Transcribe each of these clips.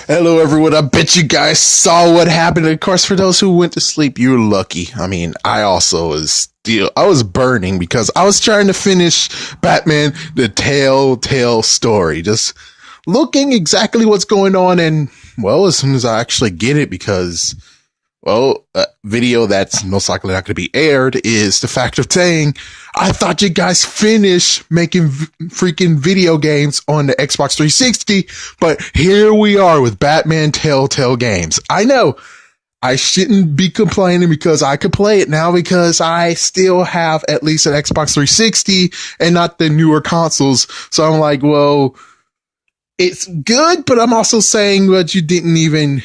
Hello, everyone. I bet you guys saw what happened. Of course, for those who went to sleep, you're lucky. I mean, I also I was burning because I was trying to finish Batman, the Telltale story. Just looking exactly what's going on. And, well, as soon as I actually get it, because, well, a video that's most likely not going to be aired is the fact of saying, I thought you guys finished making freaking video games on the Xbox 360, but here we are with Batman Telltale Games. I know I shouldn't be complaining because I could play it now because I still have at least an Xbox 360 and not the newer consoles. So I'm like, well, it's good, but I'm also saying that you didn't even.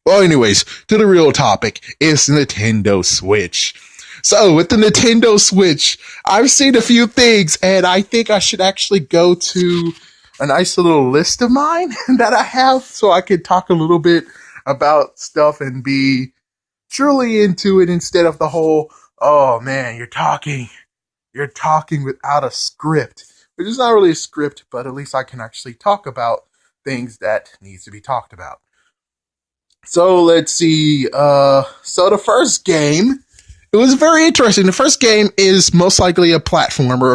Well, anyways, to the real topic, it's Nintendo Switch. So, with the Nintendo Switch, I've seen a few things, and I think I should actually go to a nice little list of mine that I have, so I could talk a little bit about stuff and be truly into it instead of the whole, oh man, you're talking without a script. Which is not really a script, but at least I can actually talk about things that needs to be talked about. So let's see. So the first game, it was very interesting. The first game is most likely a platformer,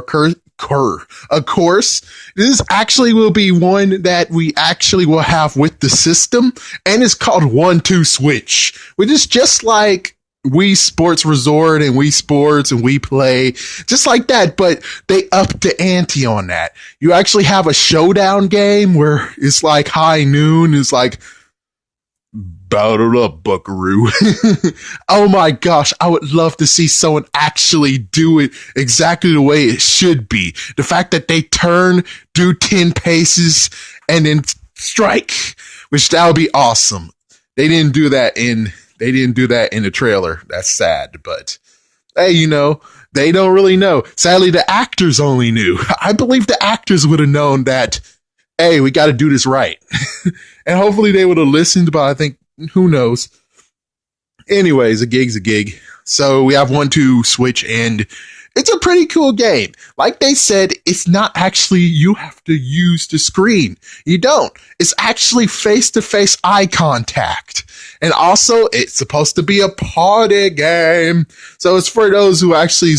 a course. This actually will be one that we actually will have with the system, and it's called 1-2 Switch, which is just like Wii Sports Resort and Wii Sports and Wii Play, just like that, but they upped the ante on that. You actually have a showdown game where it's like high noon, it's like, battle up, buckaroo. Oh my gosh, I would love to see someone actually do it exactly the way it should be. The fact that they turn, do 10 paces, and then strike, which that would be awesome. They didn't do that in the trailer. That's sad, but hey, they don't really know. Sadly, the actors only knew. I believe the actors would have known that, hey, we got to do this right. And hopefully they would have listened, but I think, who knows? Anyways, a gig's a gig. So we have 1-2 Switch, and it's a pretty cool game. Like they said, it's not actually you have to use the screen. You don't. It's actually face-to-face eye contact. And also, it's supposed to be a party game. So it's for those who actually,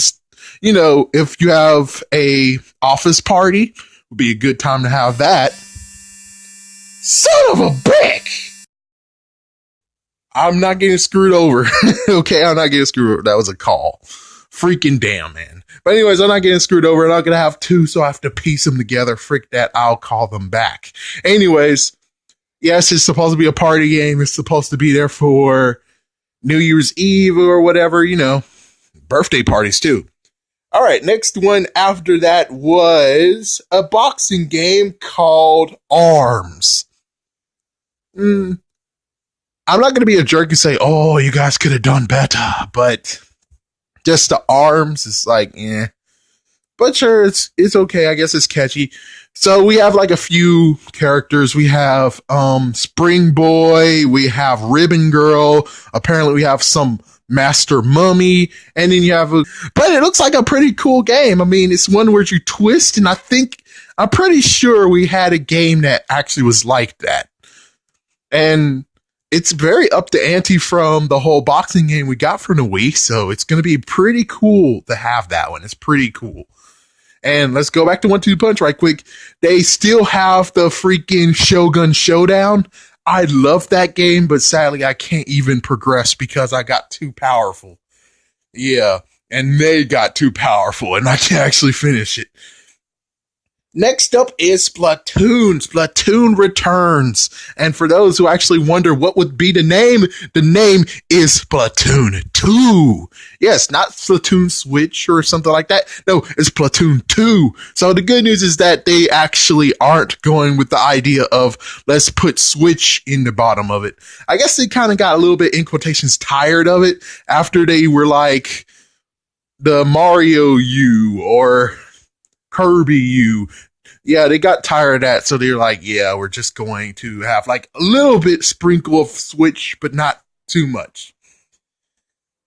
if you have a office party, would be a good time to have that. Son of a bitch! I'm not getting screwed over. Okay, I'm not getting screwed over. That was a call. Freaking damn, man. But anyways, I'm not getting screwed over. I'm not going to have two, so I have to piece them together. Frick that. I'll call them back. Anyways, yes, it's supposed to be a party game. It's supposed to be there for New Year's Eve or whatever, birthday parties too. All right, next one after that was a boxing game called Arms. I'm not going to be a jerk and say, oh, you guys could have done better, but just the Arms is like, eh. But sure, it's okay. I guess it's catchy. So we have like a few characters. We have Spring Boy, we have Ribbon Girl, apparently we have some Master Mummy, and then you have but it looks like a pretty cool game. I mean, it's one where you twist, and I'm pretty sure we had a game that actually was like that. And it's very up the ante from the whole boxing game we got from the Wii, so it's going to be pretty cool to have that one. It's pretty cool. And let's go back to 1-2 Punch right quick. They still have the freaking Shogun Showdown. I love that game, but sadly I can't even progress because I got too powerful. Yeah, and they got too powerful, and I can't actually finish it. Next up is Splatoon. Splatoon returns. And for those who actually wonder what would be the name is Splatoon 2. Yes, not Splatoon Switch or something like that. No, it's Splatoon 2. So the good news is that they actually aren't going with the idea of let's put Switch in the bottom of it. I guess they kind of got a little bit, in quotations, tired of it after they were like the Mario U or Kirby U. Yeah, they got tired of that, so they're like, yeah, we're just going to have like a little bit sprinkle of Switch, but not too much.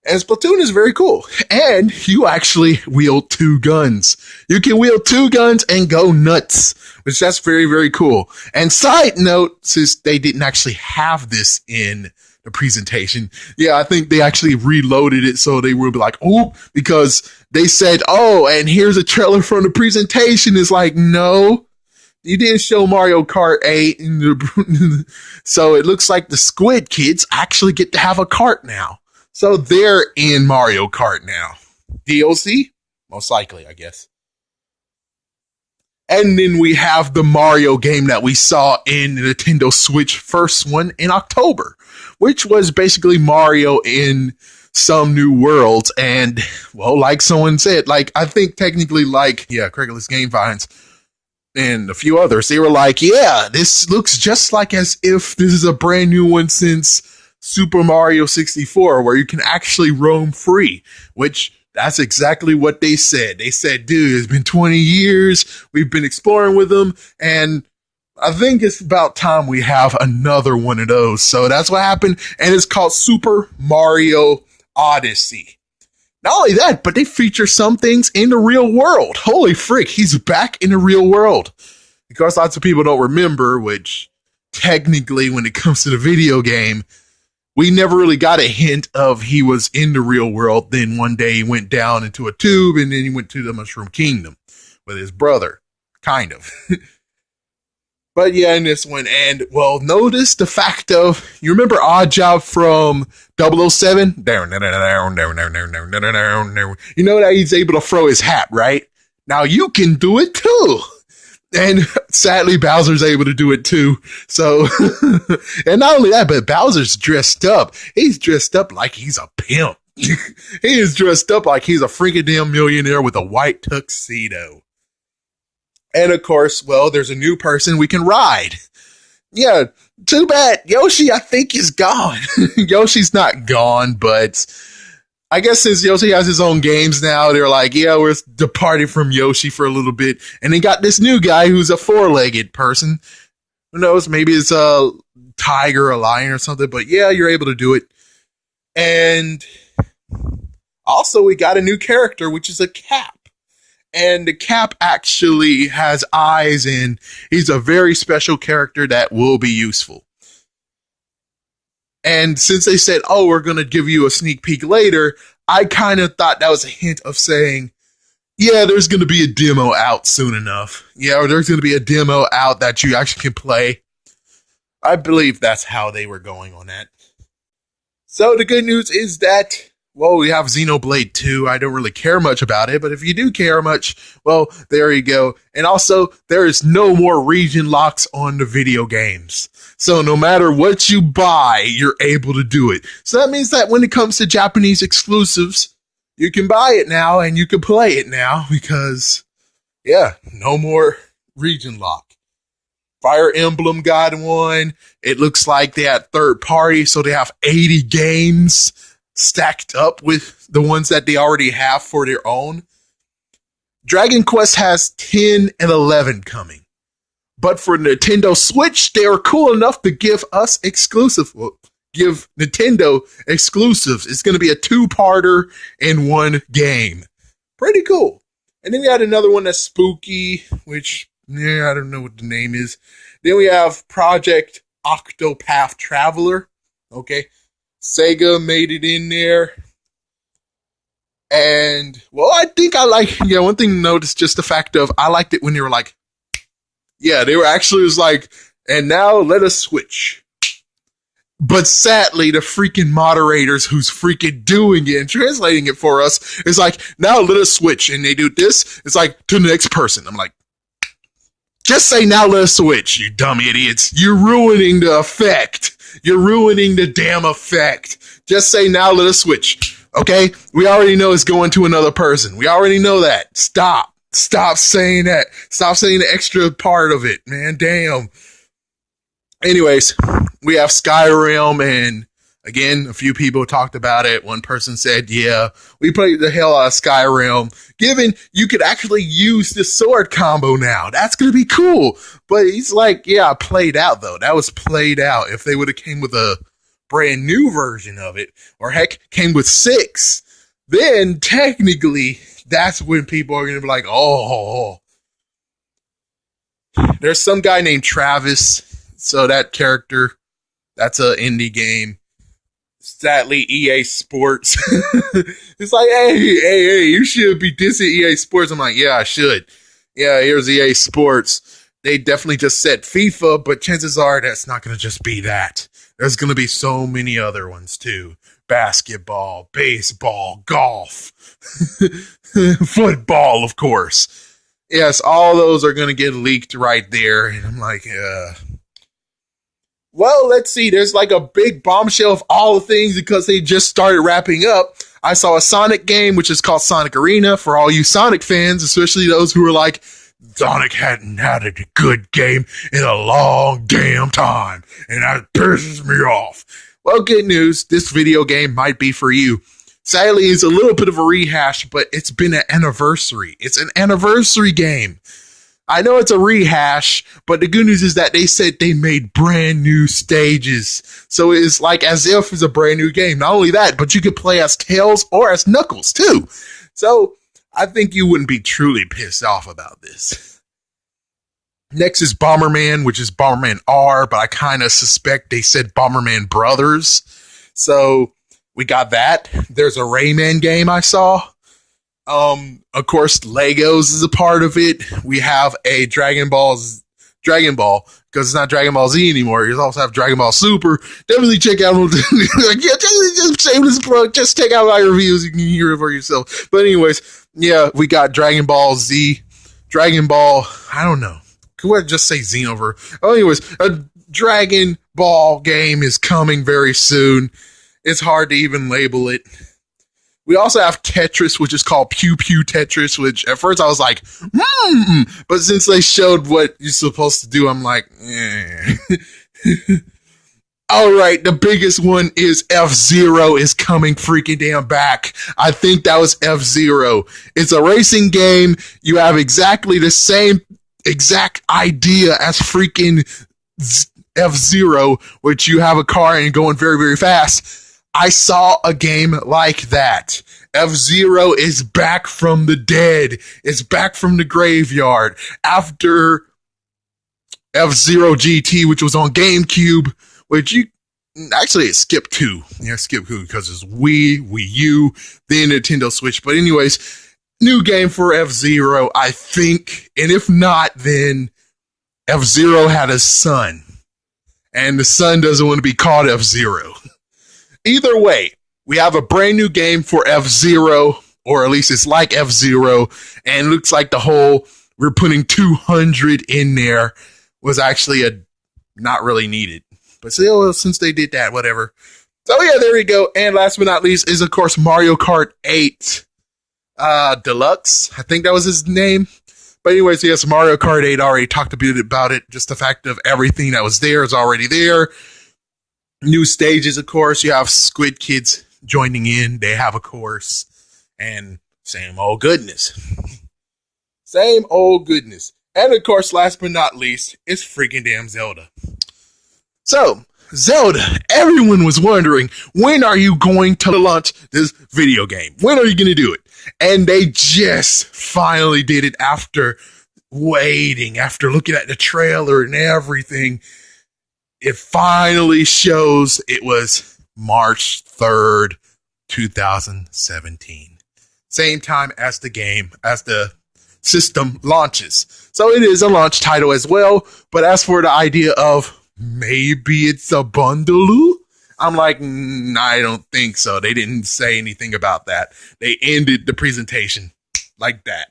And Splatoon is very cool. And you actually wield 2 guns. You can wield 2 guns and go nuts, which that's very, very cool. And side note, since they didn't actually have this in the presentation, yeah, I think they actually reloaded it so they would be like, oh, because they said, oh, and here's a trailer from the presentation. It's like, no, you didn't show Mario Kart 8. So it looks like the Squid Kids actually get to have a kart now. So they're in Mario Kart now. DLC? Most likely, I guess. And then we have the Mario game that we saw in the Nintendo Switch first one in October, which was basically Mario in some new worlds. And, well, like someone said, like, I think technically like, yeah, Craigslist Game Finds and a few others, they were like, yeah, this looks just like as if this is a brand new one since Super Mario 64, where you can actually roam free, which that's exactly what they said. They said, dude, it's been 20 years. We've been exploring with them. And I think it's about time we have another one of those. So that's what happened. And it's called Super Mario Odyssey. Not only that, but they feature some things in the real world. Holy frick, he's back in the real world. Because lots of people don't remember, which technically when it comes to the video game, we never really got a hint of he was in the real world. Then one day he went down into a tube and then he went to the Mushroom Kingdom with his brother. Kind of. But yeah, in this one. And, well, notice the fact of, you remember Oddjob from 007? You know that he's able to throw his hat, right? Now you can do it too. And sadly, Bowser's able to do it too. So, and not only that, but Bowser's dressed up. He's dressed up like he's a pimp. He is dressed up like he's a freaking damn millionaire with a white tuxedo. And of course, well, there's a new person we can ride. Yeah, too bad. Yoshi, I think, is gone. Yoshi's not gone, but I guess since Yoshi has his own games now, they're like, yeah, we're departing from Yoshi for a little bit. And they got this new guy who's a 4-legged person. Who knows? Maybe it's a tiger, a lion or something. But yeah, you're able to do it. And also we got a new character, which is a Cap. And the Cap actually has eyes, and he's a very special character that will be useful. And since they said, oh, we're going to give you a sneak peek later, I kind of thought that was a hint of saying, yeah, there's going to be a demo out soon enough. Yeah, or there's going to be a demo out that you actually can play. I believe that's how they were going on that. So the good news is that, well, we have Xenoblade 2. I don't really care much about it, but if you do care much, well, there you go. And also, there is no more region locks on the video games. So no matter what you buy, you're able to do it. So that means that when it comes to Japanese exclusives, you can buy it now and you can play it now because, yeah, no more region lock. Fire Emblem got one. It looks like they had third party, so they have 80 games stacked up with the ones that they already have for their own. Dragon Quest has 10 and 11 coming. But for Nintendo Switch, they are cool enough to give us give Nintendo exclusives. It's going to be a 2-parter in one game. Pretty cool. And then we had another one that's spooky, which, yeah, I don't know what the name is. Then we have Project Octopath Traveler. Okay. Sega made it in there. And, well, I think I like, yeah, one thing to note is just the fact of, I liked it when they were like, yeah, they were actually was like, and now let us switch. But sadly, the freaking moderators who's freaking doing it and translating it for us is like, now let us switch. And they do this. It's like, to the next person. I'm like, just say now let us switch, you dumb idiots. You're ruining the effect. You're ruining the damn effect. Just say now let us switch. Okay? We already know it's going to another person. We already know that. Stop. Stop saying that. Stop saying the extra part of it, man. Damn. Anyways, we have Skyrim, and again, a few people talked about it. One person said, yeah, we played the hell out of Skyrim. Given you could actually use the sword combo now. That's going to be cool. But he's like, yeah, played out, though. That was played out. If they would have came with a brand new version of it, or heck, came with 6, then technically that's when people are going to be like, oh, there's some guy named Travis. So that character, that's an indie game. Sadly, EA Sports. It's like, hey, you should be dissing EA Sports. I'm like, yeah, I should. Yeah, here's EA Sports. They definitely just said FIFA, but chances are that's not going to just be that. There's going to be so many other ones too. Basketball, baseball, golf, football, of course. Yes, all those are going to get leaked right there. And I'm like, well, let's see. There's like a big bombshell of all the things because they just started wrapping up. I saw a Sonic game, which is called Sonic Arena for all you Sonic fans, especially those who are like, Sonic hadn't had a good game in a long damn time, and that pisses me off. Well, good news. This video game might be for you. Sadly, it's a little bit of a rehash, but it's been an anniversary. It's an anniversary game. I know it's a rehash, but the good news is that they said they made brand new stages. So it's like as if it's a brand new game. Not only that, but you could play as Tails or as Knuckles too. So I think you wouldn't be truly pissed off about this. Next is Bomberman, which is Bomberman R, but I kind of suspect they said Bomberman Brothers. So we got that. There's a Rayman game I saw. Of course, Legos is a part of it. We have a Dragon Ball, because it's not Dragon Ball Z anymore. You also have Dragon Ball Super. Definitely check out, just shameless plug, just check out my reviews. You can hear it for yourself. But anyways, yeah, we got Dragon Ball Z, Dragon Ball, I don't know. Could I just say Xenoverse? Oh, anyways, a Dragon Ball game is coming very soon. It's hard to even label it. We also have Tetris, which is called Pew Pew Tetris, which at first I was like, but since they showed what you're supposed to do, I'm like, All right, the biggest one is FZero is coming freaking damn back. I think that was FZero. It's a racing game. You have exactly the same exact idea as freaking FZero, which you have a car and you're going very, very fast. I saw a game like that. FZero is back from the dead. It's back from the graveyard. After FZero GT, which was on GameCube, which you actually it skipped 2. Yeah, skip 2 because it's Wii U, then Nintendo Switch. But anyways, new game for FZero, I think. And if not, then FZero had a son. And the son doesn't want to be called FZero. Either way, we have a brand new game for FZero, or at least it's like FZero, and it looks like the whole we're putting 200 in there was actually not really needed. But still, since they did that, whatever. So yeah, there we go. And last but not least is, of course, Mario Kart 8 Deluxe. I think that was his name. But anyways, yes, Mario Kart 8, already talked a bit about it. Just the fact of everything that was there is already there. New stages, of course. You have Squid Kids joining in. They have a course. And same old goodness. Same old goodness. And of course, last but not least, is freaking damn Zelda. So, Zelda, everyone was wondering, when are you going to launch this video game? When are you going to do it? And they just finally did it after waiting, after looking at the trailer and everything. It finally shows it was March 3rd, 2017. Same time as the game, as the system launches. So it is a launch title as well. But as for the idea of maybe it's a bundle, I'm like, I don't think so. They didn't say anything about that. They ended the presentation like that.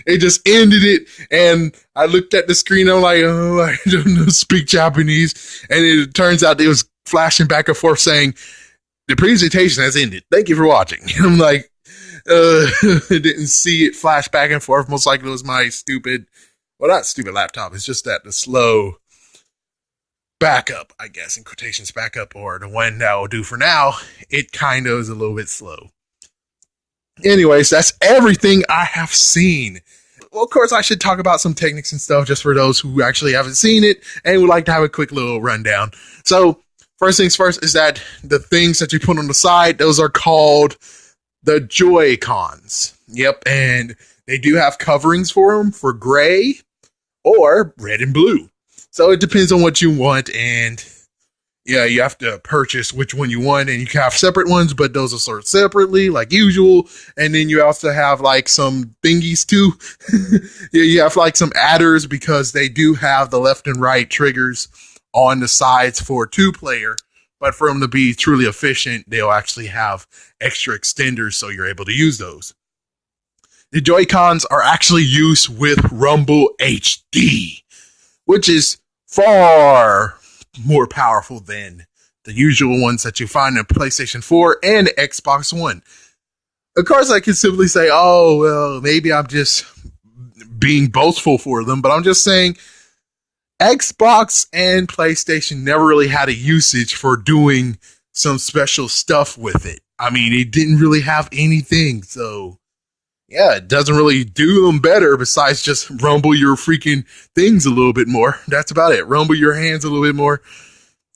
They just ended it, and I looked at the screen. I'm like, oh, I don't know, speak Japanese. And it turns out it was flashing back and forth saying, the presentation has ended. Thank you for watching. And I'm like, didn't see it flash back and forth. Most likely it was my stupid, well, not stupid laptop. It's just that the slow backup, I guess, in quotations, backup, or the one that will do for now, it kind of is a little bit slow. Anyways, that's everything I have seen. Well, of course, I should talk about some techniques and stuff just for those who actually haven't seen it and would like to have a quick little rundown. So, First things first is that the things that you put on the side, those are called the Joy-Cons. Yep, and they do have coverings for them for gray or red and blue. So it depends on what you want, and yeah, you have to purchase which one you want, and you can have separate ones, but those are sold separately, like usual. And then you also have like some thingies too. Yeah, you have like some adders because they do have the left and right triggers on the sides for 2-player. But for them to be truly efficient, they'll actually have extra extenders so you're able to use those. The Joy-Cons are actually used with Rumble HD, which is far more powerful than the usual ones that you find in PlayStation 4 and Xbox One. Of course, I can simply say, oh, well, maybe I'm just being boastful for them, but I'm just saying Xbox and PlayStation never really had a usage for doing some special stuff with it. I mean, it didn't really have anything, so yeah, it doesn't really do them better besides just rumble your freaking things a little bit more. That's about it. Rumble your hands a little bit more.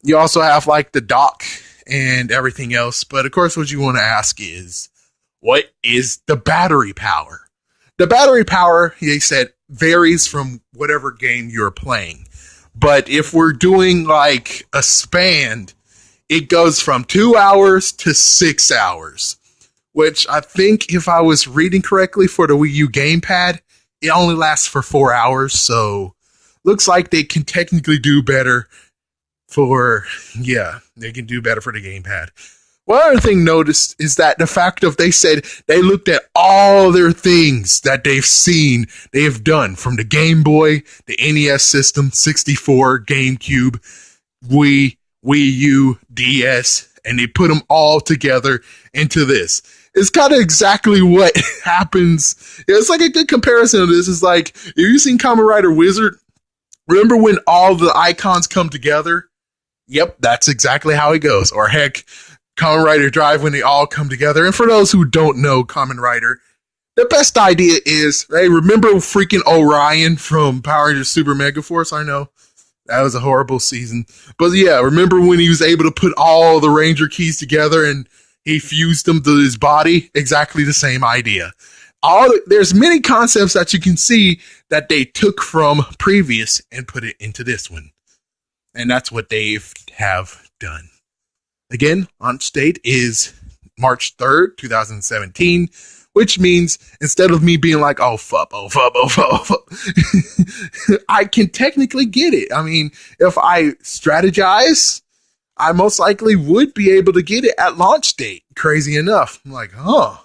You also have like the dock and everything else. But of course, what you want to ask is, what is the battery power? The battery power, they said, varies from whatever game you're playing. But if we're doing like a span, it goes from 2 hours to 6 hours. Which I think, if I was reading correctly for the Wii U gamepad, it only lasts for 4 hours. So looks like they can technically do better they can do better for the gamepad. One other thing noticed is that the fact of they said they looked at all their things that they've seen, they have done from the Game Boy, the NES system, 64, GameCube, Wii U, DS, and they put them all together into this. It's kind of exactly what happens. It's like a good comparison of this. It's like, have you seen Kamen Rider Wizard? Remember when all the icons come together? Yep, that's exactly how it goes. Or heck, Kamen Rider Drive when they all come together. And for those who don't know Kamen Rider, the best idea is, hey, remember freaking Orion from Power Rangers Super Mega Force? I know. That was a horrible season. But yeah, remember when he was able to put all the Ranger keys together and he fused them to his body? Exactly the same idea. There's many concepts that you can see that they took from previous and put it into this one. And that's what they have done. Again, launch date is March 3rd, 2017, which means instead of me being like, oh, fuck, I can technically get it. I mean, if I strategize, I most likely would be able to get it at launch date. Crazy enough. I'm like, huh.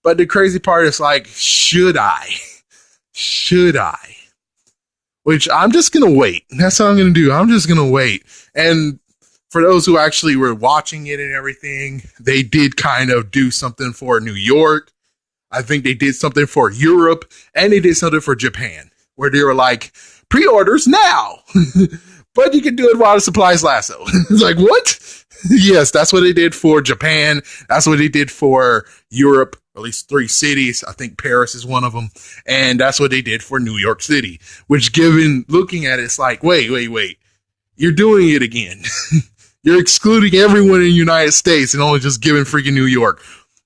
But the crazy part is like, should I? Should I? Which I'm just going to wait. That's what I'm going to do. I'm just going to wait. And for those who actually were watching it and everything, they did kind of do something for New York. I think they did something for Europe. And they did something for Japan. Where they were like, pre-orders now. But you can do it while the supplies last. So it's like, what? Yes, that's what they did for Japan. That's what they did for Europe, at least 3 cities. I think Paris is one of them. And that's what they did for New York City, which looking at it, it's like, wait. You're doing it again. You're excluding everyone in the United States and only just giving freaking New York.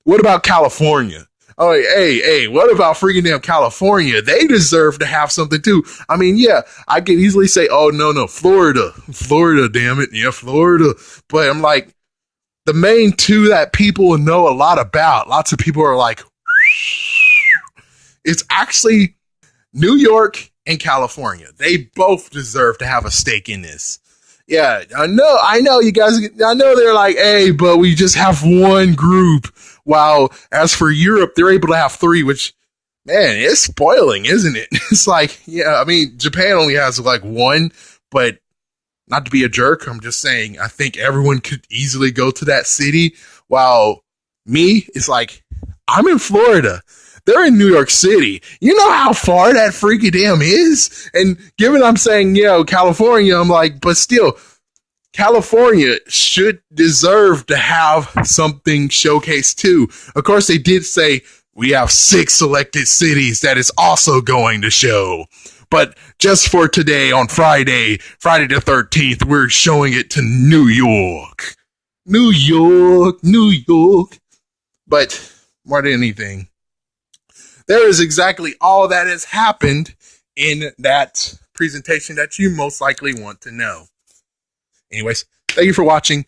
What about California? Oh, hey, what about freaking damn California? They deserve to have something too. I mean, yeah, I could easily say, oh, no, Florida, damn it. Yeah, Florida. But I'm like, the main two that people know a lot about, lots of people are like, it's actually New York and California. They both deserve to have a stake in this. Yeah, I know you guys, I know they're like, hey, but we just have one group. While as for Europe, they're able to have 3, which, man, it's spoiling, isn't it? It's like, yeah, I mean, Japan only has like 1, but not to be a jerk, I'm just saying, I think everyone could easily go to that city. While me, it's like, I'm in Florida. They're in New York City. You know how far that freaking damn is? And given I'm saying, California, I'm like, but still, California should deserve to have something showcased too. Of course, they did say we have 6 selected cities that is also going to show. But just for today, on Friday the 13th, we're showing it to New York. New York, New York. But more than anything, there is exactly all that has happened in that presentation that you most likely want to know. Anyways, thank you for watching.